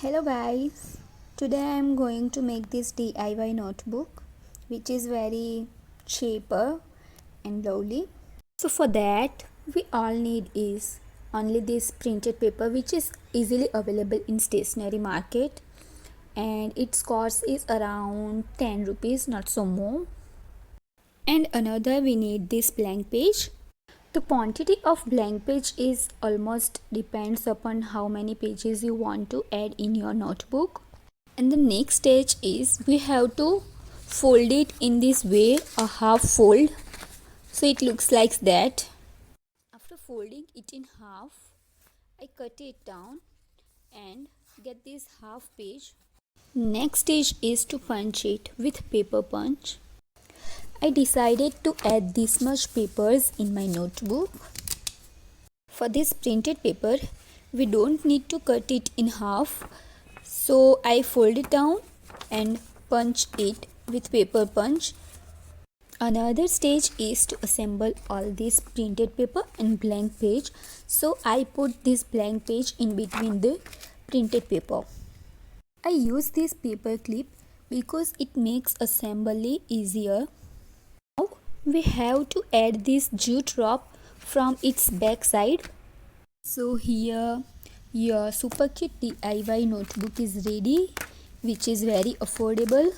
Hello guys, today I am going to make this DIY notebook which is very cheaper and lovely. So for that we all need is only this printed paper which is easily available in stationery market, and its cost is around 10 rupees, not so more. And another we need this blank page. The quantity of blank page is almost depends upon how many pages you want to add in your notebook. And the next stage is we have to fold it in this way, a half fold, so it looks like that. After folding it in half, I cut it down and get this half page. Next stage is to punch it with paper punch. I decided to add this much papers in my notebook. For this printed paper, we don't need to cut it in half, so I fold it down and punch it with paper punch. Another stage is to assemble all this printed paper and blank page, so I put this blank page in between the printed paper. I use this paper clip because it makes assembly easier. Now we have to add this jute rope from its back side. So here your super cute DIY notebook is ready, which is very affordable.